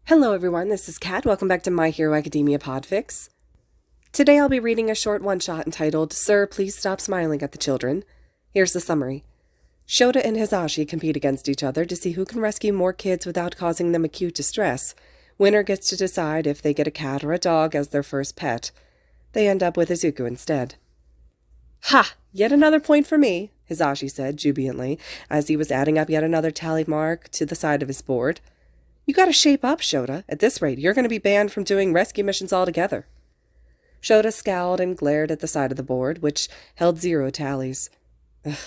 Hello everyone, this is Kat. Welcome back to My Hero Academia Podfics. Today I'll be reading a short one-shot entitled, Sir, Please Stop Smiling at the Children. Here's the summary. Shouta and Hizashi compete against each other to see who can rescue more kids without causing them acute distress. Winner gets to decide if they get a cat or a dog as their first pet. They end up with Izuku instead. Ha! Yet another point for me, Hizashi said jubilantly, as he was adding up yet another tally mark to the side of his board. You gotta shape up, Shouta. At this rate, you're gonna be banned from doing rescue missions altogether. Shouta scowled and glared at the side of the board, which held 0 tallies. Ugh.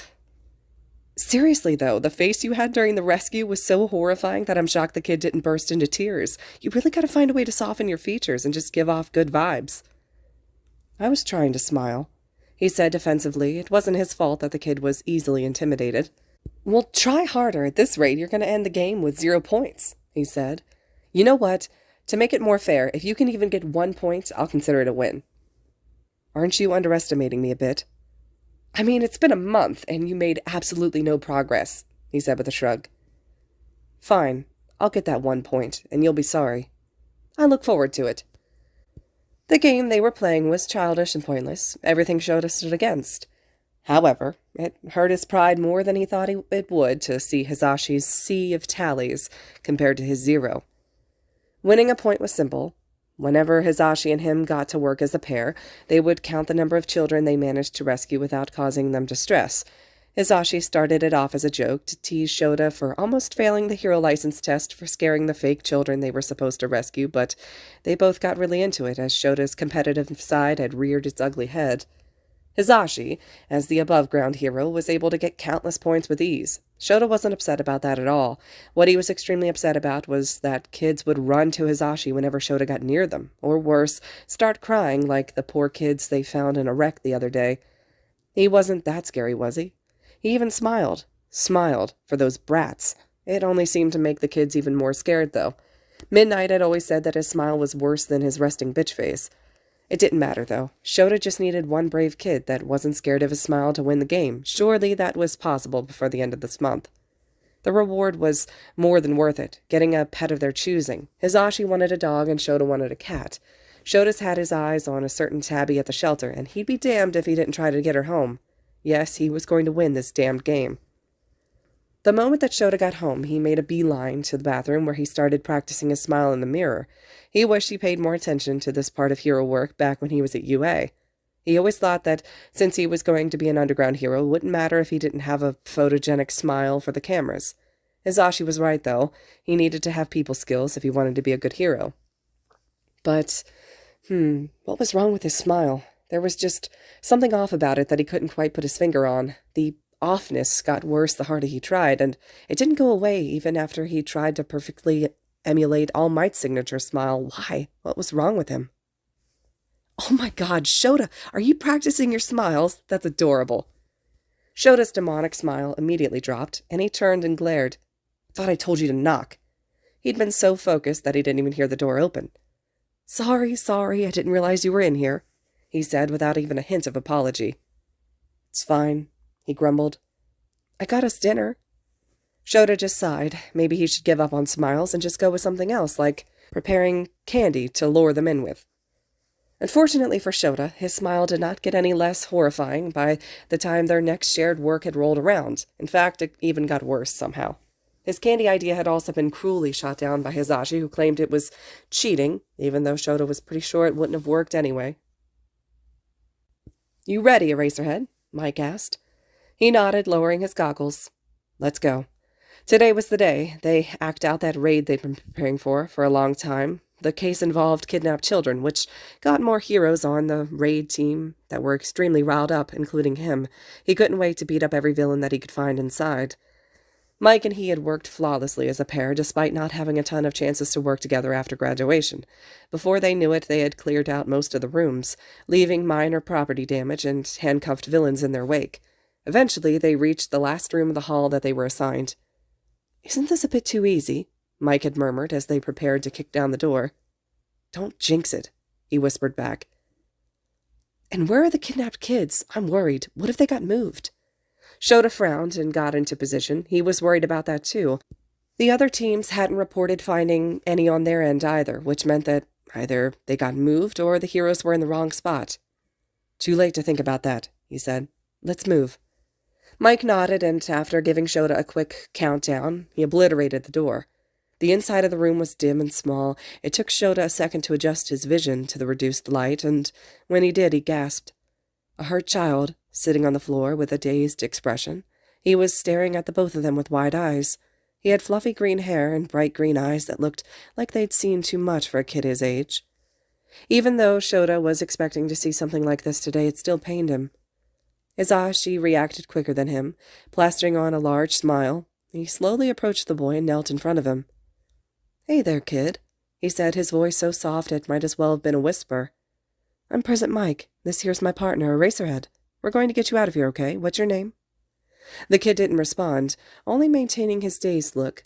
Seriously, though, the face you had during the rescue was so horrifying that I'm shocked the kid didn't burst into tears. You really gotta find a way to soften your features and just give off good vibes. I was trying to smile, he said defensively. It wasn't his fault that the kid was easily intimidated. Well, try harder. At this rate, you're gonna end the game with 0 points. He said. You know what? To make it more fair, if you can even get 1 point, I'll consider it a win. Aren't you underestimating me a bit? I mean, it's been a month, and you made absolutely no progress, he said with a shrug. Fine, I'll get that 1 point, and you'll be sorry. I look forward to it. The game they were playing was childish and pointless, everything Shouta stood against. However, it hurt his pride more than he thought it would to see Hizashi's sea of tallies compared to his 0. Winning a point was simple. Whenever Hizashi and him got to work as a pair, they would count the number of children they managed to rescue without causing them distress. Hizashi started it off as a joke to tease Shouta for almost failing the hero license test for scaring the fake children they were supposed to rescue, but they both got really into it as Shota's competitive side had reared its ugly head. Hizashi, as the above-ground hero, was able to get countless points with ease. Shouta wasn't upset about that at all. What he was extremely upset about was that kids would run to Hizashi whenever Shouta got near them, or worse, start crying like the poor kids they found in a wreck the other day. He wasn't that scary, was he? He even smiled. Smiled for those brats. It only seemed to make the kids even more scared, though. Midnight had always said that his smile was worse than his resting bitch face. It didn't matter, though. Shouta just needed one brave kid that wasn't scared of his smile to win the game. Surely that was possible before the end of this month. The reward was more than worth it, getting a pet of their choosing. Hizashi wanted a dog and Shouta wanted a cat. Shouta's had his eyes on a certain tabby at the shelter, and he'd be damned if he didn't try to get her home. Yes, he was going to win this damned game. The moment that Shouta got home, he made a beeline to the bathroom where he started practicing his smile in the mirror. He wished he paid more attention to this part of hero work back when he was at UA. He always thought that since he was going to be an underground hero, it wouldn't matter if he didn't have a photogenic smile for the cameras. Hizashi was right, though. He needed to have people skills if he wanted to be a good hero. But, what was wrong with his smile? There was just something off about it that he couldn't quite put his finger on. The offness got worse the harder he tried, and it didn't go away even after he tried to perfectly emulate All Might's signature smile. Why? What was wrong with him? Oh my God, Shouta, are you practicing your smiles? That's adorable. Shota's demonic smile immediately dropped, and he turned and glared. Thought I told you to knock. He'd been so focused that he didn't even hear the door open. Sorry, I didn't realize you were in here, he said without even a hint of apology. It's fine, he grumbled. I got us dinner. Shouta just sighed. Maybe he should give up on smiles and just go with something else, like preparing candy to lure them in with. Unfortunately for Shouta, his smile did not get any less horrifying by the time their next shared work had rolled around. In fact, it even got worse somehow. His candy idea had also been cruelly shot down by Hizashi, who claimed it was cheating, even though Shouta was pretty sure it wouldn't have worked anyway. You ready, Eraserhead? Mike asked. He nodded, lowering his goggles. Let's go. Today was the day. They act out that raid they'd been preparing for a long time. The case involved kidnapped children, which got more heroes on the raid team that were extremely riled up, including him. He couldn't wait to beat up every villain that he could find inside. Mike and he had worked flawlessly as a pair, despite not having a ton of chances to work together after graduation. Before they knew it, they had cleared out most of the rooms, leaving minor property damage and handcuffed villains in their wake. Eventually, they reached the last room of the hall that they were assigned. Isn't this a bit too easy? Mike had murmured as they prepared to kick down the door. Don't jinx it, he whispered back. And where are the kidnapped kids? I'm worried. What if they got moved? Shouta frowned and got into position. He was worried about that too. The other teams hadn't reported finding any on their end either, which meant that either they got moved or the heroes were in the wrong spot. "Too late to think about that," he said. "Let's move." Mike nodded, and after giving Shouta a quick countdown, he obliterated the door. The inside of the room was dim and small. It took Shouta a second to adjust his vision to the reduced light, and when he did, he gasped. A hurt child, sitting on the floor with a dazed expression. He was staring at the both of them with wide eyes. He had fluffy green hair and bright green eyes that looked like they'd seen too much for a kid his age. Even though Shouta was expecting to see something like this today, it still pained him. Hizashi reacted quicker than him, plastering on a large smile. He slowly approached the boy and knelt in front of him. "Hey there, kid," he said, his voice so soft it might as well have been a whisper. "I'm Present Mike. This here's my partner, Eraserhead. We're going to get you out of here, okay? What's your name?" The kid didn't respond, only maintaining his dazed look.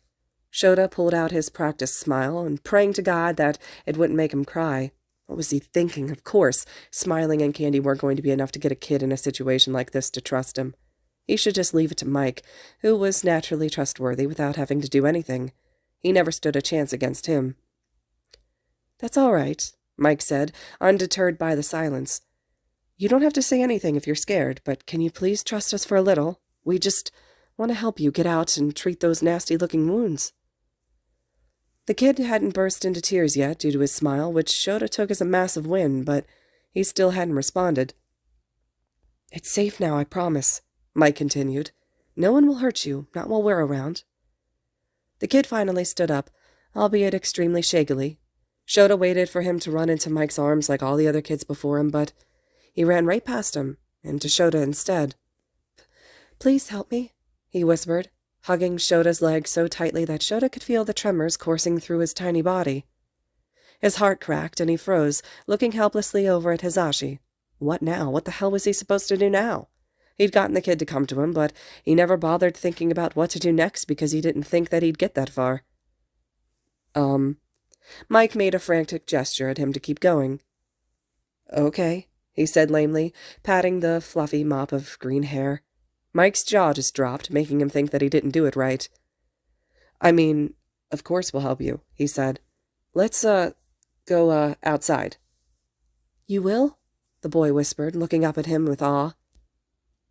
Shouta pulled out his practiced smile and praying to God that it wouldn't make him cry. What was he thinking? Of course, smiling and candy weren't going to be enough to get a kid in a situation like this to trust him. He should just leave it to Mike, who was naturally trustworthy without having to do anything. He never stood a chance against him. "That's all right," Mike said, undeterred by the silence. "You don't have to say anything if you're scared, but can you please trust us for a little? We just want to help you get out and treat those nasty-looking wounds." The kid hadn't burst into tears yet due to his smile, which Shouta took as a massive win, but he still hadn't responded. "It's safe now, I promise," Mike continued. "No one will hurt you, not while we're around." The kid finally stood up, albeit extremely shakily. Shouta waited for him to run into Mike's arms like all the other kids before him, but he ran right past him, and to Shouta instead. "Please help me," he whispered, hugging Shota's leg so tightly that Shouta could feel the tremors coursing through his tiny body. His heart cracked, and he froze, looking helplessly over at Hizashi. What now? What the hell was he supposed to do now? He'd gotten the kid to come to him, but he never bothered thinking about what to do next because he didn't think that he'd get that far. Mike made a frantic gesture at him to keep going. "Okay," he said lamely, patting the fluffy mop of green hair. Mike's jaw just dropped, making him think that he didn't do it right. "I mean, of course we'll help you," he said. "Let's, go, outside." "You will?" the boy whispered, looking up at him with awe.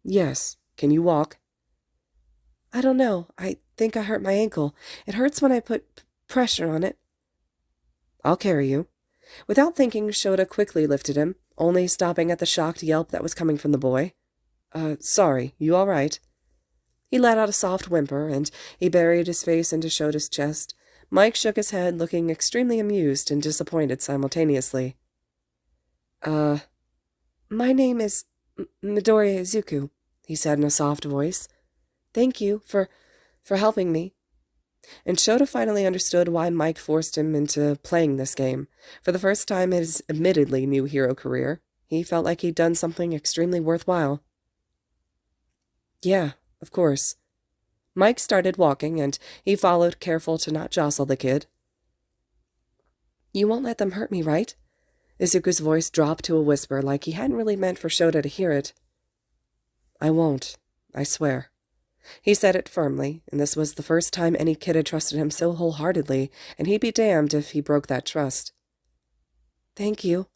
"Yes. Can you walk?" "I don't know. I think I hurt my ankle. It hurts when I put pressure on it." "I'll carry you." Without thinking, Shouta quickly lifted him, only stopping at the shocked yelp that was coming from the boy. Sorry, you all right?" He let out a soft whimper, and he buried his face into Shota's chest. Mike shook his head, looking extremely amused and disappointed simultaneously. My name is Midoriya Izuku," he said in a soft voice. "Thank you for helping me." And Shouta finally understood why Mike forced him into playing this game. For the first time in his admittedly new hero career, he felt like he'd done something extremely worthwhile. "Yeah, of course." Mike started walking, and he followed, careful to not jostle the kid. "You won't let them hurt me, right?" Izuku's voice dropped to a whisper, like he hadn't really meant for Shouta to hear it. "I won't, I swear." He said it firmly, and this was the first time any kid had trusted him so wholeheartedly, and he'd be damned if he broke that trust. "Thank you."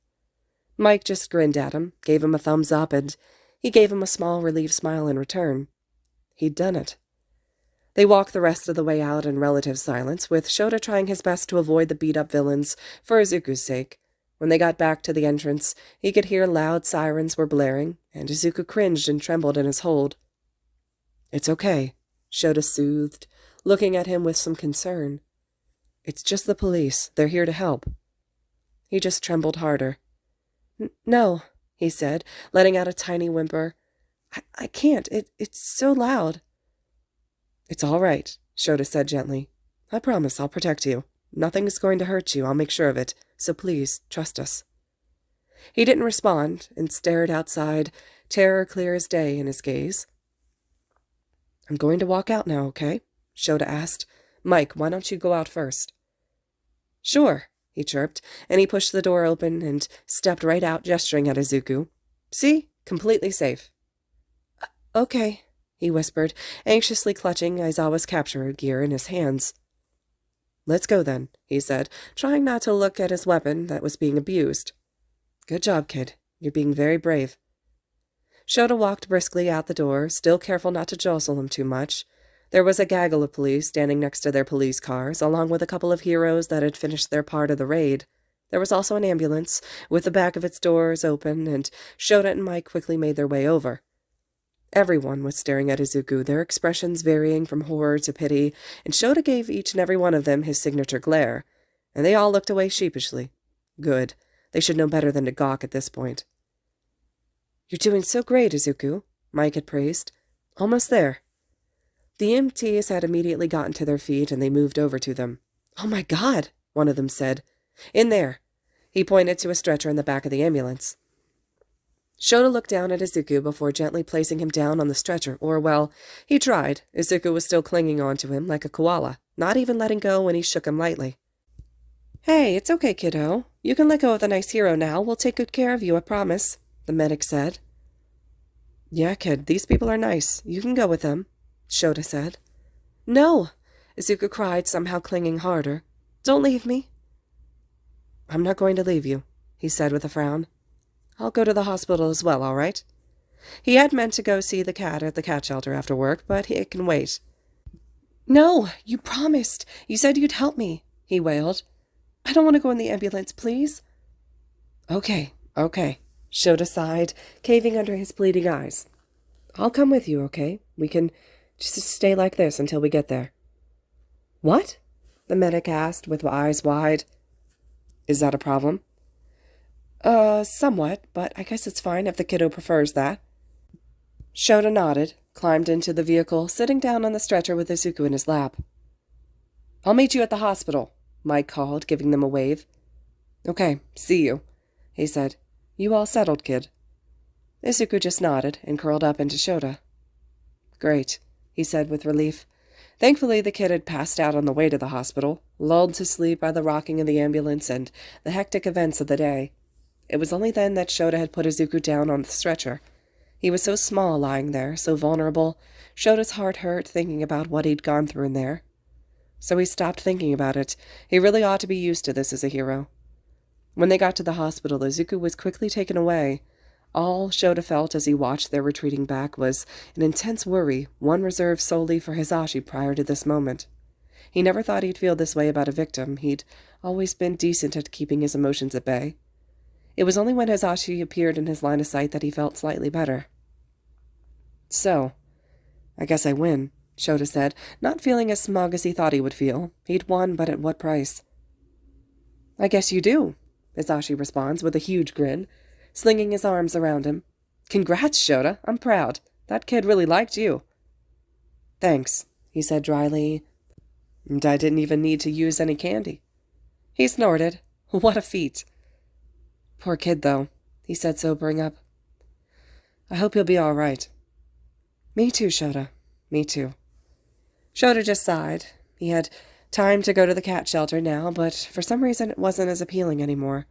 Mike just grinned at him, gave him a thumbs up, and he gave him a small, relieved smile in return. He'd done it. They walked the rest of the way out in relative silence, with Shouta trying his best to avoid the beat-up villains for Izuku's sake. When they got back to the entrance, he could hear loud sirens were blaring, and Izuku cringed and trembled in his hold. "It's okay," Shouta soothed, looking at him with some concern. "It's just the police. They're here to help." He just trembled harder. No, he said, letting out a tiny whimper. I can't. It's so loud." "It's all right," Shouta said gently. "I promise I'll protect you. Nothing's going to hurt you, I'll make sure of it, so please, trust us." He didn't respond, and stared outside, terror clear as day in his gaze. "I'm going to walk out now, okay?" Shouta asked. "Mike, why don't you go out first?" "Sure," he chirped, and he pushed the door open and stepped right out, gesturing at Izuku. "See? Completely safe." "Okay," he whispered, anxiously clutching Aizawa's capture gear in his hands. Let's go then, he said, trying not to look at his weapon that was being abused. Good job, kid. You're being very brave. Shouta walked briskly out the door, still careful not to jostle him too much. There was a gaggle of police standing next to their police cars, along with a couple of heroes that had finished their part of the raid. There was also an ambulance, with the back of its doors open, and Shouta and Mike quickly made their way over. Everyone was staring at Izuku, their expressions varying from horror to pity, and Shouta gave each and every one of them his signature glare, and they all looked away sheepishly. Good. They should know better than to gawk at this point. You're doing so great, Izuku, Mike had praised. Almost there. The EMTs had immediately gotten to their feet, and they moved over to them. Oh my God, one of them said. In there. He pointed to a stretcher in the back of the ambulance. Shouta looked down at Izuku before gently placing him down on the stretcher, or, well, he tried. Izuku was still clinging on to him like a koala, not even letting go when he shook him lightly. Hey, it's okay, kiddo. You can let go of the nice hero now. We'll take good care of you, I promise, the medic said. Yeah, kid, these people are nice. You can go with them, Shouta said. No, Izuku cried, somehow clinging harder. Don't leave me. I'm not going to leave you, he said with a frown. I'll go to the hospital as well, all right? He had meant to go see the cat at the cat shelter after work, but it can wait. No, you promised. You said you'd help me, he wailed. I don't want to go in the ambulance, please. Okay, Shouta sighed, caving under his pleading eyes. I'll come with you, okay? We can just stay like this until we get there. What? The medic asked, with eyes wide. Is that a problem? Somewhat, but I guess it's fine if the kiddo prefers that. Shouta nodded, climbed into the vehicle, sitting down on the stretcher with Izuku in his lap. I'll meet you at the hospital, Mike called, giving them a wave. Okay, see you, he said. You all settled, kid? Izuku just nodded and curled up into Shouta. Great, he said with relief. Thankfully, the kid had passed out on the way to the hospital, lulled to sleep by the rocking of the ambulance and the hectic events of the day. It was only then that Shouta had put Izuku down on the stretcher. He was so small lying there, so vulnerable. Shota's heart hurt thinking about what he'd gone through in there. So he stopped thinking about it. He really ought to be used to this as a hero. When they got to the hospital, Izuku was quickly taken away. All Shouta felt as he watched their retreating back was an intense worry, one reserved solely for Hizashi prior to this moment. He never thought he'd feel this way about a victim. He'd always been decent at keeping his emotions at bay. It was only when Hizashi appeared in his line of sight that he felt slightly better. So, I guess I win, Shouta said, not feeling as smug as he thought he would feel. He'd won, but at what price? I guess you do, Hizashi responds with a huge grin, slinging his arms around him. Congrats, Shouta. I'm proud. That kid really liked you. Thanks, he said dryly. And I didn't even need to use any candy. He snorted. What a feat. Poor kid, though, he said, sobering up. I hope he'll be all right. Me too, Shouta. Me too. Shouta just sighed. He had time to go to the cat shelter now, but for some reason it wasn't as appealing anymore.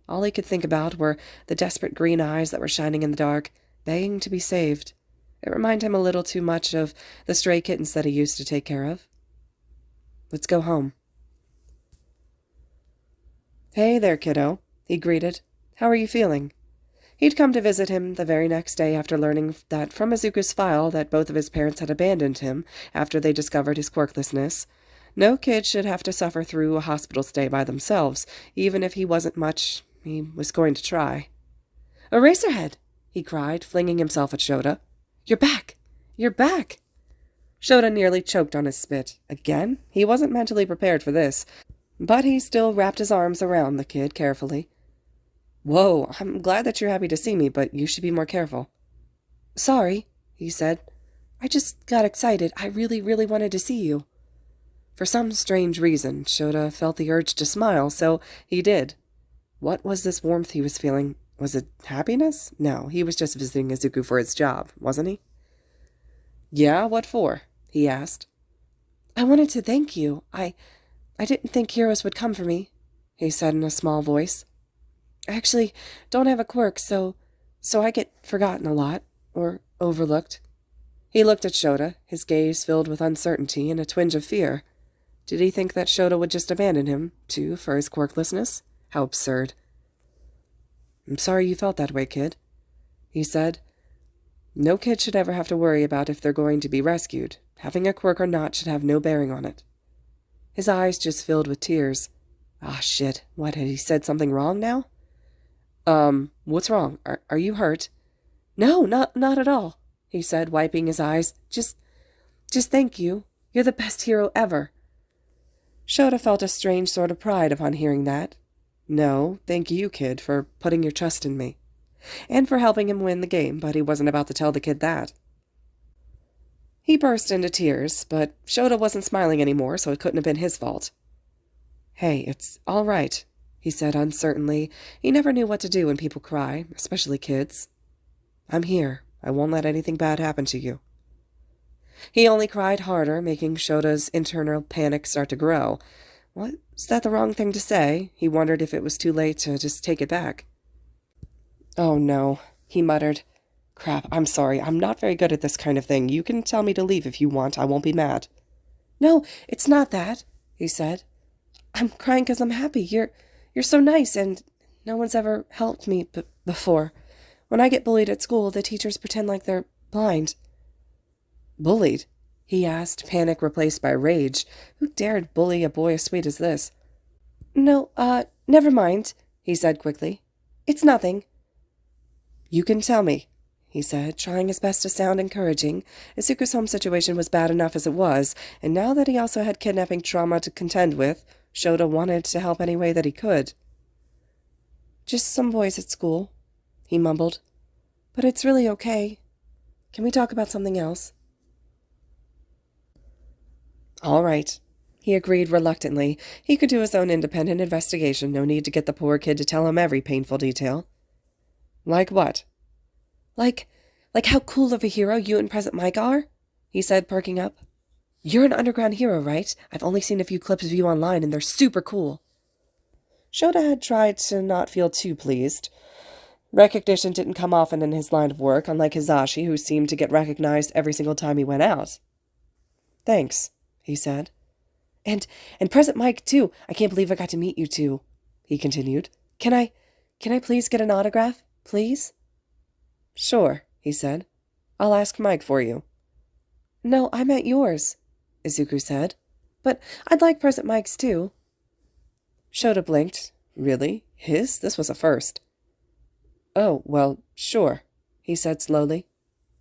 All he could think about were the desperate green eyes that were shining in the dark, begging to be saved. It reminded him a little too much of the stray kittens that he used to take care of. Let's go home. Hey there, kiddo, he greeted. How are you feeling? He'd come to visit him the very next day after learning that from Izuku's file that both of his parents had abandoned him after they discovered his quirklessness. No kid should have to suffer through a hospital stay by themselves, even if he wasn't much. He was going to try. Eraserhead, he cried, flinging himself at Shouta. You're back! You're back! Shouta nearly choked on his spit. Again? He wasn't mentally prepared for this, but he still wrapped his arms around the kid carefully. Whoa, I'm glad that you're happy to see me, but you should be more careful. Sorry, he said. I just got excited. I really wanted to see you. For some strange reason, Shouta felt the urge to smile, so he did. What was this warmth he was feeling? Was it happiness? No, he was just visiting Izuku for his job, wasn't he? Yeah, what for? He asked. I wanted to thank you. I didn't think heroes would come for me, he said in a small voice. I actually don't have a quirk, so I get forgotten a lot, or overlooked. He looked at Shouta, his gaze filled with uncertainty and a twinge of fear. Did he think that Shouta would just abandon him, too, for his quirklessness? How absurd. I'm sorry you felt that way, kid, he said. No kid should ever have to worry about if they're going to be rescued. Having a quirk or not should have no bearing on it. His eyes just filled with tears. Ah, shit. What, had he said something wrong now? What's wrong? Are you hurt? No, not at all, he said, wiping his eyes. Just thank you. You're the best hero ever. Shouta felt a strange sort of pride upon hearing that. No, thank you, kid, for putting your trust in me. And for helping him win the game, but he wasn't about to tell the kid that. He burst into tears, but Shouta wasn't smiling anymore, so it couldn't have been his fault. Hey, it's all right, he said uncertainly. He never knew what to do when people cry, especially kids. I'm here. I won't let anything bad happen to you. He only cried harder, making Shota's internal panic start to grow. Was that the wrong thing to say? He wondered if it was too late to just take it back. Oh, no, he muttered. Crap, I'm sorry. I'm not very good at this kind of thing. You can tell me to leave if you want. I won't be mad. No, it's not that, he said. I'm crying because I'm happy. You're so nice, and no one's ever helped me before. When I get bullied at school, the teachers pretend like they're blind. Bullied? He asked, panic replaced by rage. Who dared bully a boy as sweet as this? No, never mind, he said quickly. It's nothing. You can tell me, he said, trying his best to sound encouraging. Izuku's home situation was bad enough as it was, and now that he also had kidnapping trauma to contend with, Shouta wanted to help any way that he could. Just some boys at school, he mumbled. But it's really okay. Can we talk about something else? All right, he agreed reluctantly. He could do his own independent investigation, no need to get the poor kid to tell him every painful detail. Like what? Like how cool of a hero you and Present Mike are? He said, perking up. You're an underground hero, right? I've only seen a few clips of you online, and they're super cool. Shouta had tried to not feel too pleased. Recognition didn't come often in his line of work, unlike Hizashi, who seemed to get recognized every single time he went out. Thanks, he said. And Present Mike, too. I can't believe I got to meet you two, he continued. Can I please get an autograph? Please? Sure, he said. I'll ask Mike for you. No, I meant yours, Izuku said. But I'd like Present Mike's, too. Shouta blinked. Really? His? This was a first. Oh, well, sure, he said slowly.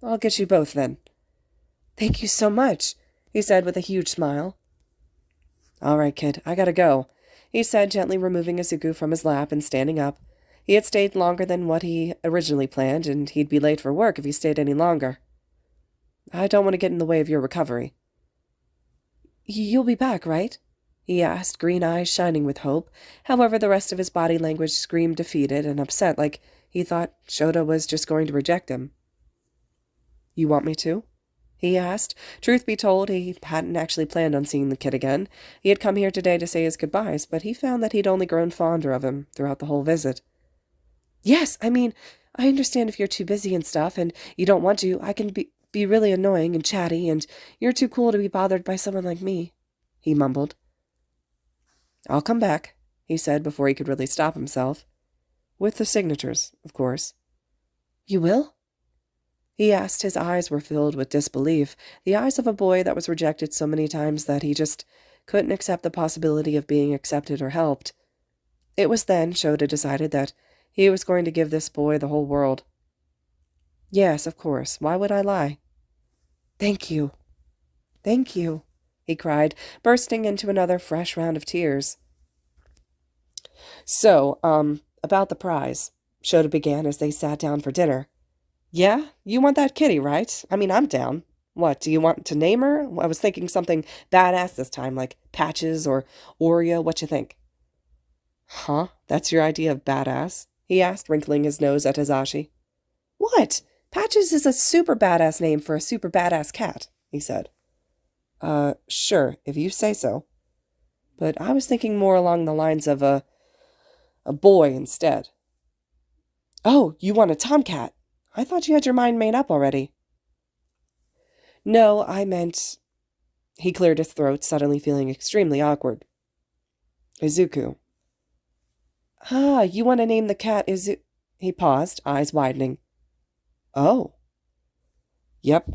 I'll get you both, then. Thank you so much, he said with a huge smile. All right, kid, I gotta go, he said, gently removing Izuku from his lap and standing up. He had stayed longer than what he originally planned, and he'd be late for work if he stayed any longer. I don't want to get in the way of your recovery. You'll be back, right? He asked, green eyes shining with hope. However, the rest of his body language screamed defeated and upset, like he thought Shouta was just going to reject him. You want me to? He asked. Truth be told, he hadn't actually planned on seeing the kid again. He had come here today to say his goodbyes, but he found that he'd only grown fonder of him throughout the whole visit. Yes, I mean, I understand if you're too busy and stuff, and you don't want to. I can be really annoying and chatty, and you're too cool to be bothered by someone like me, he mumbled. I'll come back, he said before he could really stop himself. With the signatures, of course. You will? He asked. His eyes were filled with disbelief, the eyes of a boy that was rejected so many times that he just couldn't accept the possibility of being accepted or helped. It was then Shouta decided that he was going to give this boy the whole world. Yes, of course. Why would I lie? Thank you. Thank you, he cried, bursting into another fresh round of tears. So, about the prize, Shouta began as they sat down for dinner. Yeah? You want that kitty, right? I mean, I'm down. What, do you want to name her? I was thinking something badass this time, like Patches or Oreo. What you think? Huh? That's your idea of badass? He asked, wrinkling his nose at Hizashi. What? Patches is a super badass name for a super badass cat, he said. Sure, if you say so. But I was thinking more along the lines of a boy instead. Oh, you want a tomcat? I thought you had your mind made up already. No, I meant... He cleared his throat, suddenly feeling extremely awkward. Izuku. Ah, you want to name the cat Izuku? He paused, eyes widening. Oh. Yep.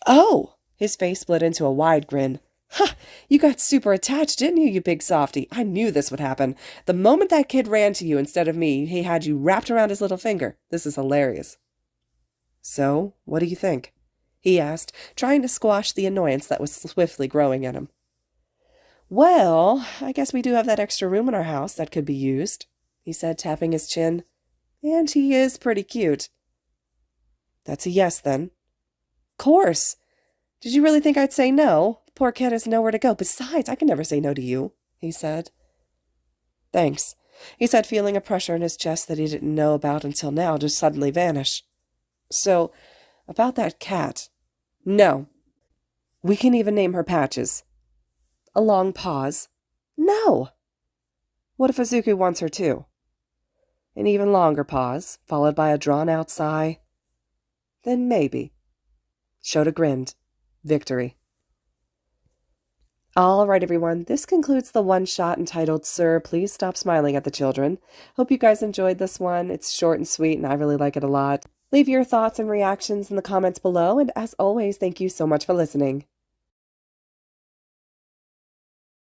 Oh! His face split into a wide grin. Ha! You got super attached, didn't you big softy? I knew this would happen. The moment that kid ran to you instead of me, he had you wrapped around his little finger. This is hilarious. So, what do you think? He asked, trying to squash the annoyance that was swiftly growing in him. Well, I guess we do have that extra room in our house that could be used, he said, tapping his chin. And he is pretty cute. That's a yes, then. Course. Did you really think I'd say no? The poor kid has nowhere to go. Besides, I can never say no to you, he said. Thanks, he said, feeling a pressure in his chest that he didn't know about until now just suddenly vanish. So, about that cat. No. We can even name her Patches. A long pause. No. What if Izuku wants her too? An even longer pause, followed by a drawn-out sigh. Then maybe. Shouta grinned. Victory. All right, everyone. This concludes the one-shot entitled Sir, Please Stop Smiling at the Children. Hope you guys enjoyed this one. It's short and sweet, and I really like it a lot. Leave your thoughts and reactions in the comments below, and as always, thank you so much for listening.